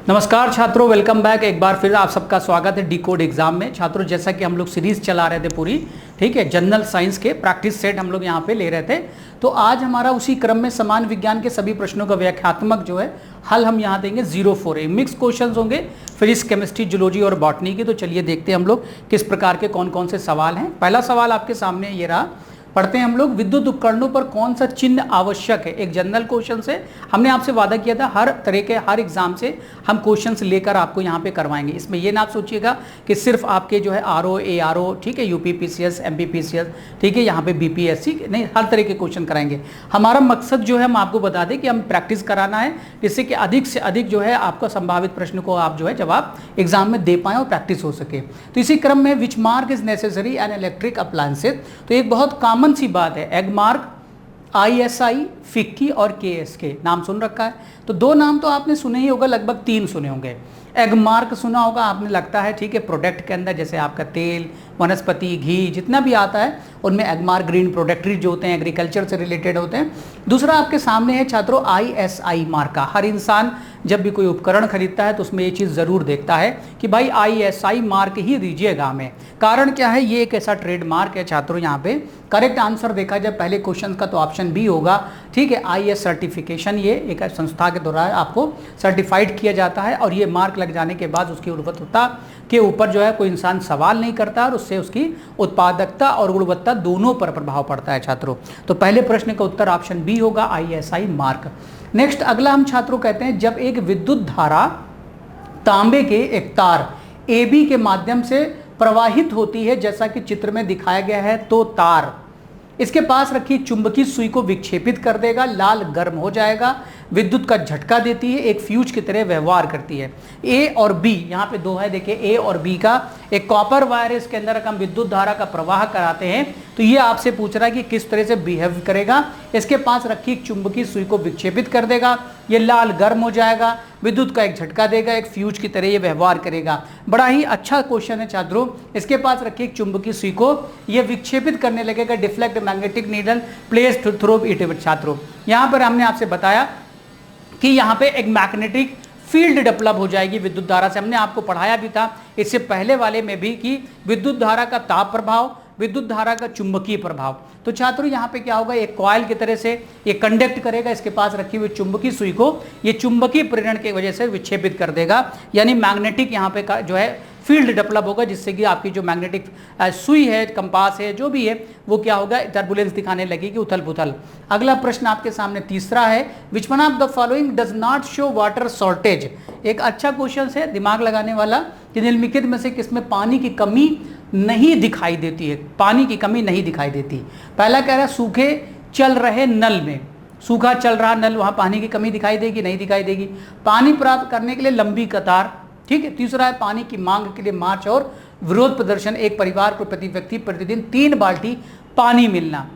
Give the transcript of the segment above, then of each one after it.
नमस्कार छात्रों, welcome back. एक बार फिर आप सबका स्वागत है डी कोड एग्जाम में। छात्रों, जैसा कि हम लोग सीरीज चला रहे थे पूरी, ठीक है, जनरल साइंस के प्रैक्टिस सेट हम लोग यहाँ पे ले रहे थे। तो आज हमारा उसी क्रम में समान विज्ञान के सभी प्रश्नों का व्याख्यात्मक जो है हल हम यहाँ देंगे 0-4 मिक्स क्वेश्चन होंगे, फिजिक्स, केमिस्ट्री, जूलॉजी और बॉटनी के। तो चलिए देखते हैं हम लोग किस प्रकार के कौन कौन से सवाल हैं। पहला सवाल आपके सामने ये रहा, पढ़ते हैं हम लोग। विद्युत उपकरणों पर कौन सा चिन्ह आवश्यक है? एक जनरल क्वेश्चन से हमने आपसे वादा किया था हर तरह के हर एग्जाम से हम क्वेश्चंस लेकर आपको यहाँ पे करवाएंगे। इसमें ये ना आप सोचिएगा कि सिर्फ आपके जो है आरओ, एआरओ, ठीक है, यूपीपीसीएस, एमपीपीसीएस, ठीक है, यहाँ पे बीपीएससी, नहीं, हर तरह के क्वेश्चन कराएंगे। हमारा मकसद जो है हम आपको बता दें कि हम प्रैक्टिस कराना है, जिससे कि अधिक से अधिक जो है आपका संभावित प्रश्न को आप जो है जवाब एग्जाम में दे पाएँ और प्रैक्टिस हो सके। तो इसी क्रम में which mark is necessary an electric appliances, तो एक बहुत कॉमन सी बात है, एग मार्क, आईएसआई, फिक्की और केएसके नाम सुन रखा है। तो दो नाम तो आपने सुने ही होगा, लगभग 3 सुने होंगे। एग मार्क सुना होगा आपने, लगता है, ठीक है, प्रोडक्ट के अंदर जैसे आपका तेल, वनस्पति, घी जितना भी आता है उनमें एग मार्क, ग्रीन प्रोडक्टरी जो होते हैं एग्रीकल्चर से रिलेटेड होते हैं। दूसरा आपके सामने है छात्रों आईएसआई मार्क का। हर इंसान जब भी कोई उपकरण खरीदता है तो उसमें ये चीज़ ज़रूर देखता है कि भाई आईएसआई मार्क ही दीजिएगा हमें। कारण क्या है? ये एक ऐसा ट्रेडमार्क है छात्रों। यहाँ पे करेक्ट आंसर देखा जाए पहले क्वेश्चन का तो ऑप्शन बी होगा, ठीक है। आईएस सर्टिफिकेशन, ये एक संस्था के द्वारा आपको सर्टिफाइड किया जाता है और ये मार्क लग जाने के बाद उसकी गुणवत्ता के ऊपर जो है कोई इंसान सवाल नहीं करता और उससे उसकी उत्पादकता और गुणवत्ता दोनों पर प्रभाव पड़ता है छात्रों। तो पहले प्रश्न का उत्तर ऑप्शन बी होगा, आईएसआई मार्क। नेक्स्ट अगला हम छात्रों कहते हैं, जब एक विद्युत धारा तांबे के एक तार AB के माध्यम से प्रवाहित होती है, जैसा कि चित्र में दिखाया गया है, तो तार इसके पास रखी चुंबकीय सुई को विक्षेपित कर देगा, लाल गर्म हो जाएगा, विद्युत का झटका देती है, एक फ्यूज की तरह व्यवहार करती है। ए और बी, यहाँ पे दो है, देखिए ए और बी का एक कॉपर वायर है, इसके अंदर हम विद्युत धारा का प्रवाह कराते हैं। तो ये आपसे पूछ रहा है कि किस तरह से बिहेव करेगा। इसके पास रखी एक चुंबकीय सुई को विक्षेपित कर देगा, ये लाल गर्म हो जाएगा, विद्युत का एक झटका देगा, एक फ्यूज की तरह ये व्यवहार करेगा। बड़ा ही अच्छा क्वेश्चन है छात्रों। इसके पास रखी एक चुंबकीय सुई को ये विक्षेपित करने लगेगा, deflect magnetic needle place through it. छात्रों, यहाँ पर हमने आपसे बताया कि यहाँ पे एक मैग्नेटिक फील्ड डेवलप हो जाएगी विद्युत धारा से। हमने आपको पढ़ाया भी था इससे पहले वाले में भी कि विद्युत धारा का ताप प्रभाव, विद्युत धारा का चुंबकीय प्रभाव। तो छात्रों यहाँ पे क्या होगा, एक कॉइल की तरह से ये कंडक्ट करेगा, इसके पास रखी हुई चुंबकीय सुई को ये चुंबकीय प्रेरण की वजह से विक्षेपित कर देगा, यानी मैग्नेटिक यहाँ पे का जो है फील्ड डेवलप होगा, जिससे कि आपकी जो मैग्नेटिक सुई है, कंपास है, जो भी है, वो क्या होगा, टर्बुलेंस दिखाने लगेगी, उथल पुथल। अगला प्रश्न आपके सामने तीसरा है, विच one of the following does not show water shortage. एक अच्छा क्वेश्चन है, दिमाग लगाने वाला, कि निम्नलिखित में से किसमें पानी की कमी नहीं दिखाई देती है? पानी की कमी नहीं दिखाई देती। पहला कह रहा है सूखे चल रहे नल में, सूखा चल रहा नल, वहाँ पानी की कमी दिखाई देगी? नहीं दिखाई देगी। पानी प्राप्त करने के लिए लंबी कतार, ठीक है। तीसरा है पानी की मांग के लिए मार्च और विरोध प्रदर्शन, एक परिवार को प्रति व्यक्ति प्रतिदिन 3 बाल्टी पानी मिलना।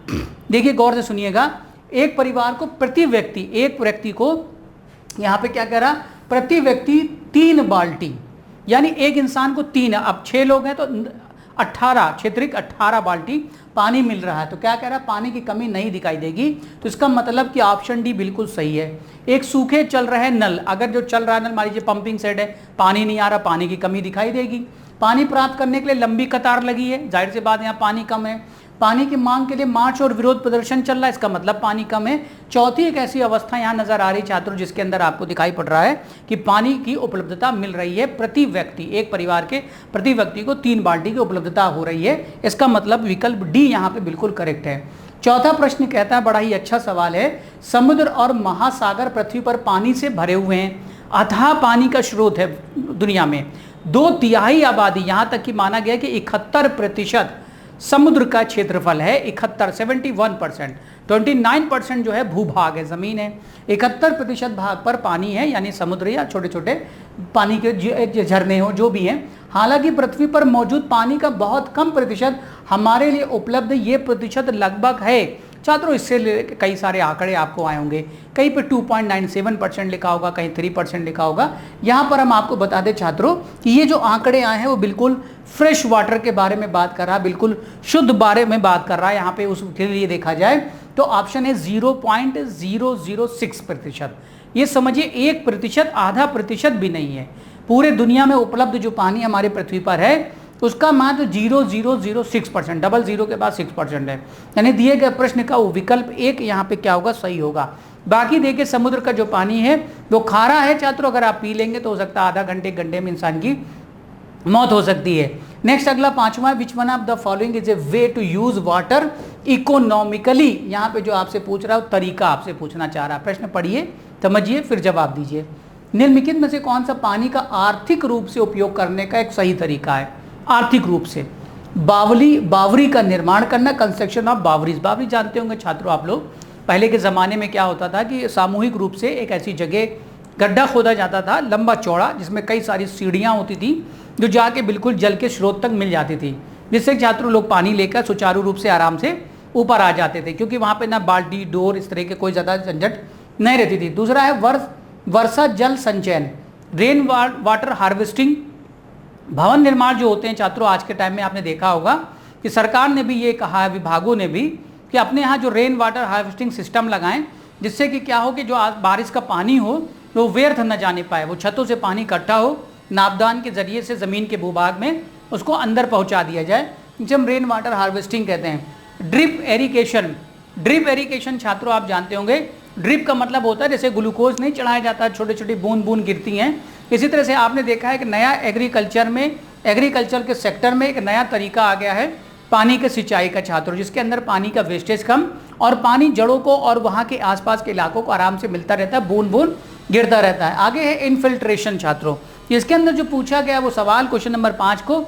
देखिए गौर से सुनिएगा, एक परिवार को प्रति व्यक्ति, एक व्यक्ति को यहाँ पे क्या कह रहा, प्रति व्यक्ति 3 बाल्टी, यानी एक इंसान को 3, अब 6 लोग हैं तो 18 क्षेत्रिक 18 बाल्टी पानी मिल रहा है। तो क्या कह रहा है, पानी की कमी नहीं दिखाई देगी। तो इसका मतलब कि ऑप्शन डी बिल्कुल सही है। एक सूखे चल रहे नल, अगर जो चल रहा है नल, मान लीजिए पंपिंग सेट है, पानी नहीं आ रहा, पानी की कमी दिखाई देगी। पानी प्राप्त करने के लिए लंबी कतार लगी है, जाहिर सी बात यहाँ पानी कम है। पानी की मांग के लिए मार्च और विरोध प्रदर्शन चल रहा है, इसका मतलब पानी कम है। चौथी एक ऐसी अवस्था यहाँ नजर आ रही छात्रों, जिसके अंदर आपको दिखाई पड़ रहा है कि पानी की उपलब्धता मिल रही है प्रति व्यक्ति, एक परिवार के प्रति व्यक्ति को 3 बाल्टी की उपलब्धता हो रही है। इसका मतलब विकल्प डी यहाँ पे बिल्कुल करेक्ट है। चौथा प्रश्न कहता है, बड़ा ही अच्छा सवाल है, समुद्र और महासागर पृथ्वी पर पानी से भरे हुए हैं, अथाह पानी का स्रोत है दुनिया में। 2/3 आबादी, यहाँ तक कि माना गया कि 71% समुद्र का क्षेत्रफल है। 71% 29% जो है भूभाग है, जमीन है। 71% भाग पर पानी है, यानी समुद्र या छोटे छोटे पानी के झरने हो, जो भी हैं। हालांकि पृथ्वी पर मौजूद पानी का बहुत कम प्रतिशत हमारे लिए उपलब्ध, ये प्रतिशत लगभग है छात्रों, इससे कई सारे आंकड़े आपको आए होंगे, कहीं पे 2.97% लिखा होगा, कहीं 3% लिखा होगा। यहाँ पर हम आपको बता दें छात्रों कि ये जो आंकड़े आए हैं वो बिल्कुल फ्रेश वाटर के बारे में बात कर रहा है, बिल्कुल शुद्ध बारे में बात कर रहा है। यहाँ पे उसके लिए देखा जाए तो ऑप्शन है 0.006%। ये समझिए 1%, आधा प्रतिशत भी नहीं है। पूरे दुनिया में उपलब्ध जो पानी हमारे पृथ्वी पर है उसका मात्र 0.006%, डबल जीरो के बाद 6% है। यानी दिए गए प्रश्न का वो विकल्प एक यहाँ पे क्या होगा, सही होगा। बाकी देखिए समुद्र का जो पानी है वो खारा है छात्रों, अगर आप पी लेंगे तो हो सकता है आधा घंटे, घंटे में इंसान की मौत हो सकती है। नेक्स्ट अगला 5वां, which one of the following is a way to use water economically. यहाँ पे जो आपसे पूछ रहा है तरीका आपसे पूछना चाह रहा है। प्रश्न पढ़िए, समझिए, फिर जवाब दीजिए। निम्नलिखित में से कौन सा पानी का आर्थिक रूप से उपयोग करने का एक सही तरीका है? आर्थिक रूप से बावरी का निर्माण करना, कंस्ट्रक्शन ऑफ बावरीज। बावरी जानते होंगे छात्रों आप लोग, पहले के ज़माने में क्या होता था कि सामूहिक रूप से एक ऐसी जगह गड्ढा खोदा जाता था लंबा चौड़ा, जिसमें कई सारी सीढ़ियाँ होती थी जो जाके बिल्कुल जल के स्रोत तक मिल जाती थी, जिससे छात्रों लोग पानी लेकर सुचारू रूप से आराम से ऊपर आ जाते थे, क्योंकि वहाँ पे ना बाल्टी, डोर, इस तरह के कोई ज़्यादा झंझट नहीं रहती थी। दूसरा है वर्षा जल संचयन, रेन वाटर हार्वेस्टिंग। भवन निर्माण जो होते हैं छात्रों, आज के टाइम में आपने देखा होगा कि सरकार ने भी ये कहा है, विभागों ने भी, कि अपने यहाँ जो रेन वाटर हार्वेस्टिंग सिस्टम लगाएं, जिससे कि क्या हो कि जो बारिश का पानी हो वो व्यर्थ न जाने पाए, वो छतों से पानी इकट्ठा हो, नापदान के जरिए से ज़मीन के भूभाग में उसको अंदर पहुँचा दिया जाए, जिसे हम रेन वाटर हार्वेस्टिंग कहते हैं। ड्रिप एरिगेशन, ड्रिप एरिगेशन छात्रों आप जानते होंगे, ड्रिप का मतलब होता है जैसे ग्लूकोज नहीं चढ़ाया जाता, छोटे छोटी बूंद बूंद गिरती हैं। इसी तरह से आपने देखा है कि नया एग्रीकल्चर के सेक्टर में एक नया तरीका आ गया है पानी के सिंचाई का छात्रों, जिसके अंदर पानी का वेस्टेज कम और पानी जड़ों को और वहाँ के आसपास के इलाकों को आराम से मिलता रहता है, बूंद बूंद गिरता रहता है। आगे है इनफिल्ट्रेशन छात्रों, इसके अंदर जो पूछा गया वो सवाल क्वेश्चन नंबर 5 को,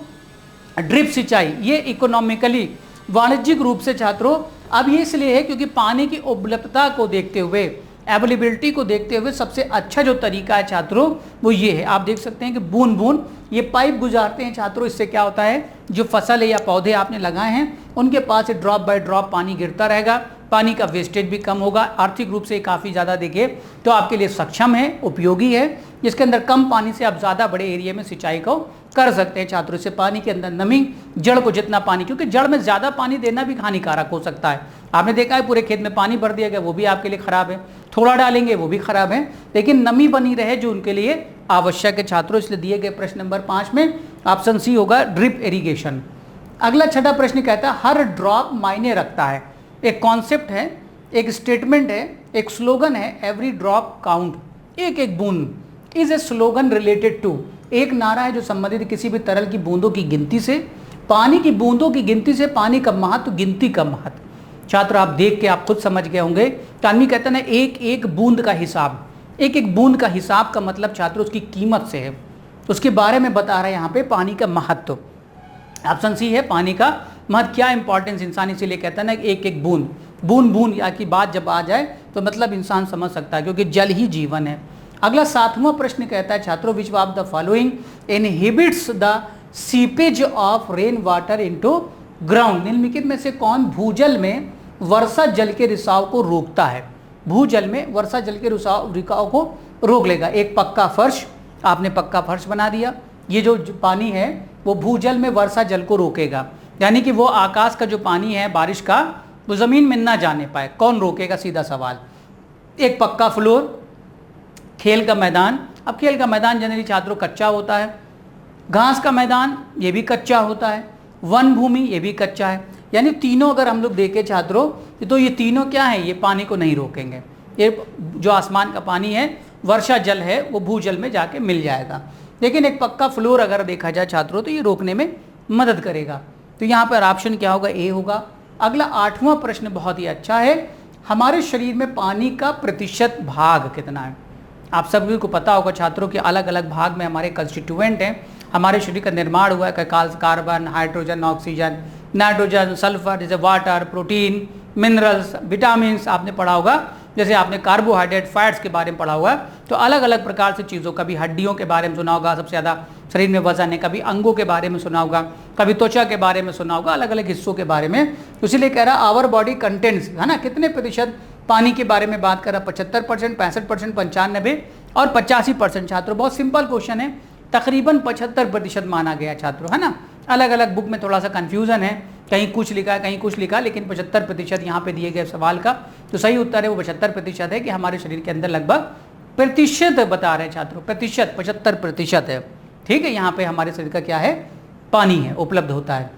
ड्रिप सिंचाई, ये इकोनॉमिकली वाणिज्यिक रूप से छात्रों, अब ये इसलिए है क्योंकि पानी की उपलब्धता को देखते हुए, अवेलेबिलिटी को देखते हुए सबसे अच्छा जो तरीका है छात्रों वो ये है। आप देख सकते हैं कि बूंद बूंद ये पाइप गुजारते हैं छात्रों, इससे क्या होता है जो फसल है या पौधे आपने लगाए हैं उनके पास से ड्रॉप बाय ड्रॉप पानी गिरता रहेगा, पानी का वेस्टेज भी कम होगा। आर्थिक रूप से काफ़ी ज़्यादा देखिए तो आपके लिए सक्षम है, उपयोगी है, जिसके अंदर कम पानी से आप ज़्यादा बड़े एरिया में सिंचाई को कर सकते हैं छात्रों। इससे पानी के अंदर नमी, जड़ को जितना पानी, क्योंकि जड़ में ज़्यादा पानी देना भी हानिकारक हो सकता है। आपने देखा है पूरे खेत में पानी भर दिया गया, वो भी आपके लिए ख़राब है, थोड़ा डालेंगे वो भी खराब है, लेकिन नमी बनी रहे जो उनके लिए आवश्यक है छात्रों। इसलिए दिए गए प्रश्न नंबर 5 में ऑप्शन सी होगा, ड्रिप इरिगेशन। अगला 6वां प्रश्न कहता है हर ड्रॉप मायने रखता है। एक कॉन्सेप्ट है, एक स्टेटमेंट है, एक स्लोगन है, एवरी ड्रॉप काउंट, एक एक बूंद is a slogan related to, एक नारा है जो संबंधित किसी भी तरल की बूंदों की गिनती से, पानी की बूंदों की गिनती से, पानी का महत्व, गिनती का महत्व। छात्र आप देख के आप खुद समझ गए होंगे, आदमी कहता है ना एक एक बूंद का हिसाब, एक एक बूंद का हिसाब का मतलब छात्र उसकी कीमत से है, उसके बारे में बता रहे हैं यहाँ पे पानी का महत्व। ऑप्शन सी है पानी का महत्व, क्या इंपॉर्टेंस इंसान, इसीलिए कहता है ना एक एक बूंद, बूंद बूंद या की बात जब आ जाए तो मतलब इंसान समझ सकता है, क्योंकि जल ही जीवन है। अगला 7वां प्रश्न कहता है छात्रों which of the following inhibits the seepage of rain water into ground, निम्नलिखित में से कौन भूजल में वर्षा जल के रिसाव को रोकता है? भूजल में वर्षा जल के रिसाव को रोक लेगा। एक पक्का फर्श, आपने पक्का फर्श बना दिया, ये जो पानी है वो भूजल में वर्षा जल को रोकेगा, यानी कि वो आकाश का जो पानी है बारिश का वो ज़मीन में ना जाने पाए। कौन रोकेगा, सीधा सवाल। एक पक्का फ्लोर, खेल का मैदान, अब खेल का मैदान जनरली छात्रों कच्चा होता है, घास का मैदान ये भी कच्चा होता है, वन भूमि ये भी कच्चा है, यानी तीनों अगर हम लोग देखें छात्रों तो ये तीनों क्या है, ये पानी को नहीं रोकेंगे। ये जो आसमान का पानी है, वर्षा जल है, वो भूजल में जाके मिल जाएगा, लेकिन एक पक्का फ्लोर अगर देखा जाए छात्रों तो ये रोकने में मदद करेगा। तो यहाँ पर ऑप्शन क्या होगा, ए होगा। अगला 8वां प्रश्न बहुत ही अच्छा है, हमारे शरीर में पानी का प्रतिशत भाग कितना है? आप सभी को पता होगा छात्रों के अलग अलग भाग में हमारे कंस्टिट्यूएंट हैं, हमारे शरीर का निर्माण हुआ है, carbon, hydrogen, oxygen, nitrogen, sulphur, जैसे वाटर, प्रोटीन, मिनरल्स, विटामिन आपने पढ़ा होगा, जैसे आपने कार्बोहाइड्रेट, फैट्स के बारे में पढ़ा हुआ। तो अलग अलग प्रकार से चीज़ों, कभी हड्डियों के बारे में सुना होगा, सबसे ज़्यादा शरीर में वजन है, कभी अंगों के बारे में सुना होगा, कभी त्वचा के बारे में सुना होगा, अलग अलग हिस्सों के बारे में। इसीलिए कह रहा आवर बॉडी कंटेंट्स, है ना, कितने प्रतिशत पानी के बारे में बात कर रहा, 75%, 65%, 95 और 85%। छात्रों बहुत सिंपल क्वेश्चन है, तकरीबन 75% माना गया छात्रों, है ना। अलग अलग बुक में थोड़ा सा कन्फ्यूज़न है, कहीं कुछ लिखा है कहीं कुछ लिखा, लेकिन 75% यहाँ पे दिए गए सवाल का जो सही उत्तर है वो 75% है कि हमारे शरीर के अंदर लगभग प्रतिशत बता रहे हैं छात्रों, प्रतिशत 75% है। ठीक है, यहाँ पे हमारे शरीर का क्या है, पानी है, उपलब्ध होता है।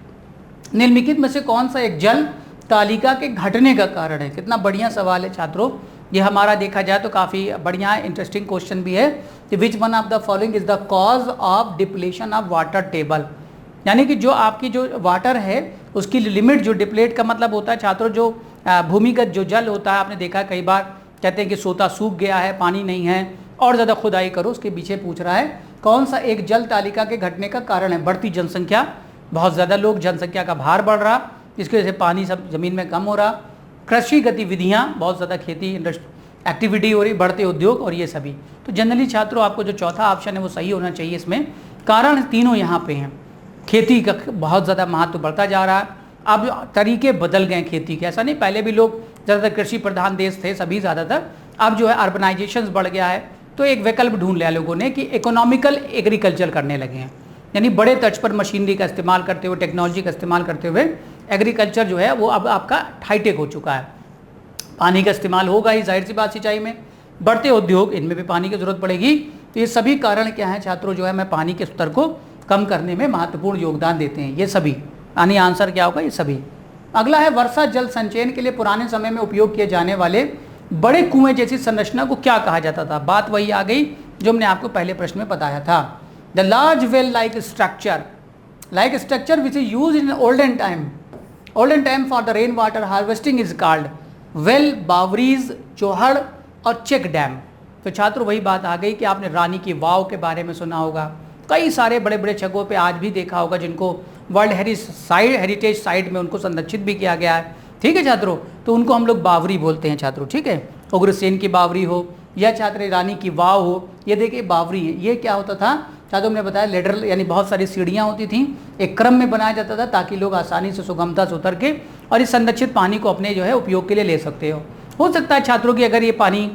निम्नलिखित में से कौन सा एक जल तालिका के घटने का कारण है? कितना बढ़िया सवाल है छात्रों, ये हमारा देखा जाए तो काफ़ी बढ़िया इंटरेस्टिंग क्वेश्चन भी है कि विच one of the following is the cause of depletion of water table, यानी कि जो आपकी जो वाटर है उसकी लिमिट, जो डिप्लेट का मतलब होता है छात्रों जो भूमिगत जो जल होता है, आपने देखा कई बार कहते हैं कि सोता सूख गया है, पानी नहीं है और ज़्यादा खुदाई करो, उसके पीछे पूछ रहा है कौन सा एक जल तालिका के घटने का कारण है? बढ़ती जनसंख्या, बहुत ज़्यादा लोग, जनसंख्या का भार बढ़ रहा, इसकी वजह से पानी सब ज़मीन में कम हो रहा, कृषि गतिविधियाँ, बहुत ज़्यादा खेती एक्टिविटी हो रही, बढ़ते उद्योग और ये सभी। तो जनरली छात्रों आपको जो चौथा ऑप्शन है वो सही होना चाहिए। इसमें कारण तीनों यहाँ पे हैं। खेती का बहुत ज़्यादा महत्व बढ़ता जा रहा है, अब तरीके बदल गए खेती के, ऐसा नहीं पहले भी लोग ज़्यादातर कृषि प्रधान देश थे सभी ज़्यादातर, अब जो है अर्बनाइजेशन बढ़ गया है, तो एक विकल्प ढूंढ लिया लोगों ने कि इकोनॉमिकल एग्रीकल्चर करने लगे हैं, यानी बड़े तर्ज पर मशीनरी का इस्तेमाल करते हुए, टेक्नोलॉजी का इस्तेमाल करते हुए एग्रीकल्चर जो है वो अब आपका हाईटेक हो चुका है। पानी का इस्तेमाल होगा ही, जाहिर सी बात, सिंचाई में, बढ़ते उद्योग, इनमें भी पानी की जरूरत पड़ेगी। तो ये सभी कारण क्या हैं छात्रों, जो है मैं पानी के स्तर को कम करने में महत्वपूर्ण योगदान देते हैं ये सभी, यानी आंसर क्या होगा, ये सभी। अगला है वर्षा जल संचयन के लिए पुराने समय में उपयोग किए जाने वाले बड़े कुएं जैसी संरचना को क्या कहा जाता था? बात वही आ गई जो हमने आपको पहले प्रश्न में बताया था। The large well like structure which is use in olden time for the rain water harvesting is called well, बावरीज, चौहड़ और चेक डैम। तो छात्रों वही बात आ गई कि आपने रानी की वाव के बारे में सुना होगा, कई सारे बड़े बड़े जगहों पे आज भी देखा होगा जिनको वर्ल्ड हेरिटेज साइट में उनको संरक्षित भी किया गया है। ठीक है छात्रों, तो उनको हम लोग बावरी बोलते हैं छात्रों। ठीक है, उग्रसेन की बावरी हो या छात्र रानी की वाव हो, ये देखिए बावरी है। ये क्या होता था छात्रों, ने बताया लेडर, यानी बहुत सारी सीढ़ियाँ होती थी, एक क्रम में बनाया जाता था ताकि लोग आसानी से सुगमता से उतर के और इस संरक्षित पानी को अपने जो है उपयोग के लिए ले सकते हो सकता है छात्रों की अगर ये पानी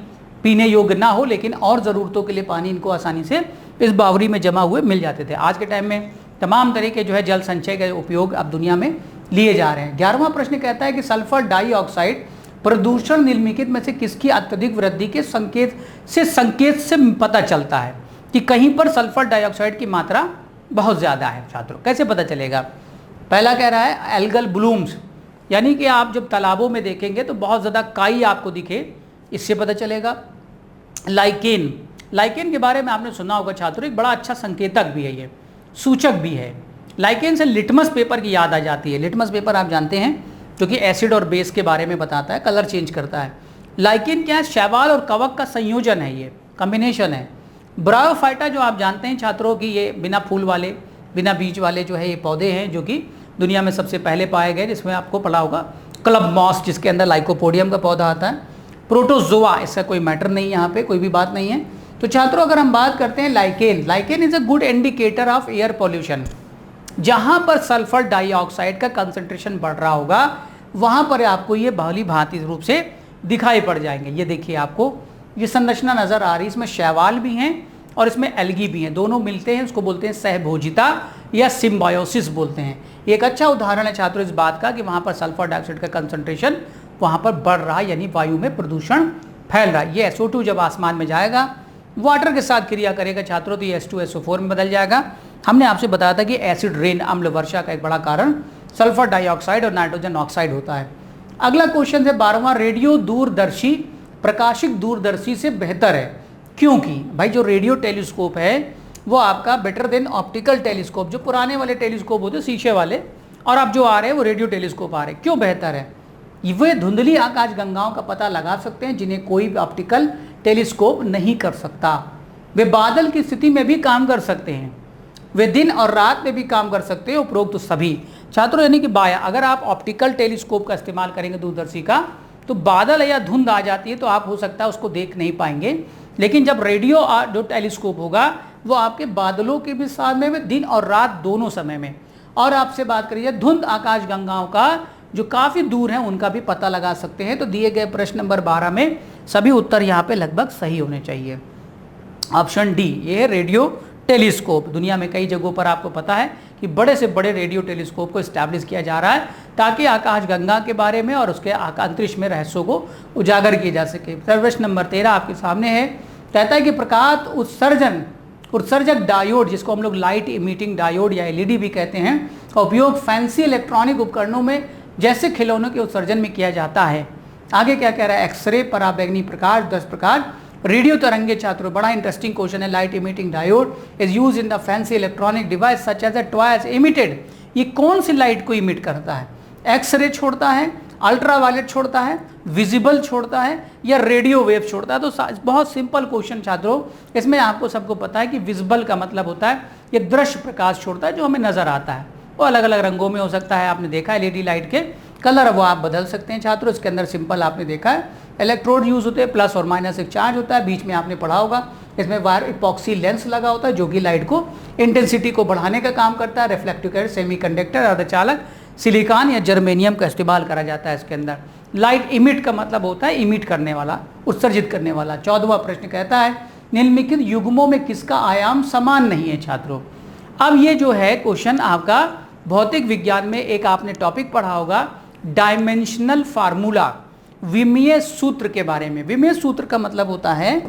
पीने योग्य ना हो, लेकिन और ज़रूरतों के लिए पानी इनको आसानी से इस बावरी में जमा हुए मिल जाते थे। आज के टाइम में तमाम तरह के जो है जल संचय के उपयोग अब दुनिया में लिए जा रहे हैं। 11वां प्रश्न कहता है कि सल्फर डाइऑक्साइड प्रदूषण निम्नलिखित में से किसकी अत्यधिक वृद्धि के संकेत से पता चलता है कि कहीं पर सल्फर डाइऑक्साइड की मात्रा बहुत ज़्यादा है? छात्रों कैसे पता चलेगा? पहला कह रहा है एल्गल ब्लूम्स, यानी कि आप जब तालाबों में देखेंगे तो बहुत ज़्यादा काई आपको दिखे, इससे पता चलेगा। लाइकेन के बारे में आपने सुना होगा छात्रों, एक बड़ा अच्छा संकेतक भी है, ये सूचक भी है। लाइकेन से लिटमस पेपर की याद आ जाती है। लिटमस पेपर आप जानते हैं जो कि एसिड और बेस के बारे में बताता है, कलर चेंज करता है। लाइकेन क्या है? शैवाल और कवक का संयोजन है, ये कॉम्बिनेशन है। ब्रायोफाइटा जो आप जानते हैं छात्रों की, ये बिना फूल वाले, बिना बीज वाले जो है ये पौधे हैं जो कि दुनिया में सबसे पहले पाए गए, जिसमें आपको पढ़ा होगा क्लब मॉस, जिसके अंदर लाइकोपोडियम का पौधा आता है। प्रोटोजोआ, इसका कोई मैटर नहीं, यहाँ पे कोई भी बात नहीं है। तो छात्रों अगर हम बात करते हैं lichen is a good indicator of air pollution. जहाँ पर सल्फर डाइऑक्साइड का कंसंट्रेशन बढ़ रहा होगा वहाँ पर आपको ये भली भांति रूप से दिखाई पड़ जाएंगे। ये देखिए आपको ये संरचना नज़र आ रही है, इसमें शैवाल भी हैं और इसमें एल्गी भी हैं, दोनों मिलते हैं, उसको बोलते हैं सहभोजिता या सिम्बायोसिस बोलते हैं। एक अच्छा उदाहरण है छात्रों इस बात का कि वहाँ पर सल्फर डाइऑक्साइड का कंसंट्रेशन वहाँ पर बढ़ रहा है, यानी वायु में प्रदूषण फैल रहा है। ये SO2 जब आसमान में जाएगा, वाटर के साथ क्रिया करेगा छात्रों, तो ये H2SO4 में बदल जाएगा। हमने आपसे बताया था कि एसिड रेन, अम्ल वर्षा का एक बड़ा कारण सल्फर डाइऑक्साइड और नाइट्रोजन ऑक्साइड होता है। अगला क्वेश्चन है 12वां, रेडियो दूरदर्शी प्रकाशिक दूरदर्शी से बेहतर है क्योंकि? भाई जो रेडियो टेलीस्कोप है वो आपका बेटर देन ऑप्टिकल टेलीस्कोप, जो पुराने वाले टेलीस्कोप होते शीशे वाले, और अब जो आ रहे हैं वो रेडियो टेलीस्कोप आ रहे हैं। क्यों बेहतर है? वे धुंधली आकाश गंगाओं का पता लगा सकते हैं जिन्हें कोई भी ऑप्टिकल टेलीस्कोप नहीं कर सकता। वे बादल की स्थिति में भी काम कर सकते हैं, वे दिन और रात में भी काम कर सकते हैं, उपरोक्त तो सभी छात्रों, यानी कि बाया अगर आप ऑप्टिकल टेलीस्कोप का इस्तेमाल करेंगे दूरदर्शी का, तो बादल या धुंध आ जाती है तो आप हो सकता है उसको देख नहीं पाएंगे। लेकिन जब रेडियो जो टेलीस्कोप होगा वो आपके बादलों के भी साथ में दिन और रात दोनों समय में, और आपसे बात करिए धुंध आकाश गंगाओं का जो काफ़ी दूर हैं उनका भी पता लगा सकते हैं। तो दिए गए प्रश्न नंबर 12 में सभी उत्तर यहाँ पे लगभग सही होने चाहिए। ऑप्शन डी ये है रेडियो टेलीस्कोप। दुनिया में कई जगहों पर आपको पता है कि बड़े से बड़े रेडियो टेलीस्कोप को इस्टेब्लिश किया जा रहा है ताकि आकाश गंगा के बारे में और उसके अंतरिक्ष में रहस्यों को उजागर किया जा सके। प्रश्न नंबर 13 आपके सामने है कहता है कि प्रकाश उत्सर्जक डायोड, जिसको हम लोग लाइट इमिटिंग डायोड या एलईडी भी कहते हैं, का उपयोग फैंसी इलेक्ट्रॉनिक उपकरणों में जैसे खिलौनों के उत्सर्जन में किया जाता है। आगे क्या कह रहा है, एक्सरे, पराबैंगनी प्रकाश, 10 प्रकाश, रेडियो तरंगे। छात्रों बड़ा इंटरेस्टिंग क्वेश्चन है। Light emitting diode is use in the fancy electronic device such as a toys emitted. ये कौन सी लाइट को इमिट करता है? एक्सरे छोड़ता है, अल्ट्रावायलेट छोड़ता है, विजिबल छोड़ता है, या रेडियो वेव छोड़ता है? तो बहुत सिंपल क्वेश्चन छात्रों, इसमें आपको सबको पता है कि विजिबल का मतलब होता है ये दृश्य प्रकाश छोड़ता है जो हमें नजर आता है। वो अलग अलग रंगों में हो सकता है, आपने देखा है एलईडी लाइट के कलर वो आप बदल सकते हैं छात्रों। इसके अंदर सिंपल आपने देखा है इलेक्ट्रोड यूज होते हैं, प्लस और माइनस एक चार्ज होता है, बीच में आपने पढ़ा होगा इसमें वायर इपॉक्सी लेंस लगा होता है जो कि लाइट को इंटेंसिटी को बढ़ाने का काम करता है। रिफ्लेक्टिव कैरियर, सेमीकंडक्टर, अर्धचालक, सिलिकॉन या जर्मेनियम का इस्तेमाल करा जाता है इसके अंदर। लाइट इमिट का मतलब होता है इमिट करने वाला, उत्सर्जित करने वाला। 14वां प्रश्न कहता है निम्नलिखित युग्मों में किसका आयाम समान नहीं है छात्रों? अब ये जो है क्वेश्चन आपका भौतिक विज्ञान में एक आपने टॉपिक पढ़ा होगा डायमेंशनल फार्मूला, विमीय सूत्र के बारे में। विमीय सूत्र का मतलब होता है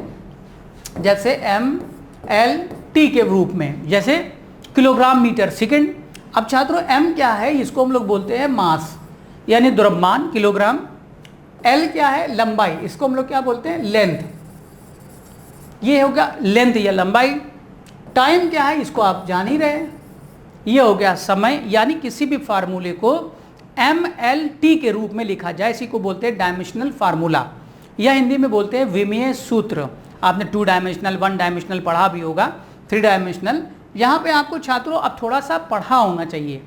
जैसे MLT के रूप में, जैसे किलोग्राम मीटर सेकंड। अब छात्रों m क्या है, इसको हम लोग बोलते हैं मास यानी द्रव्यमान, किलोग्राम। L क्या है, लंबाई, इसको हम लोग क्या बोलते हैं, लेंथ। ये होगा लेंथ या लंबाई। टाइम क्या है, इसको आप जान ही रहे, ये हो गया समय। यानी किसी भी फार्मूले को MLT के रूप में लिखा जाए, इसी को बोलते हैं डायमेंशनल फार्मूला, या हिंदी में बोलते हैं विमीय सूत्र। आपने 2 डायमेंशनल, 1 डायमेंशनल पढ़ा भी होगा, 3 डायमेंशनल। यहाँ पे आपको छात्रों अब थोड़ा सा पढ़ा होना चाहिए,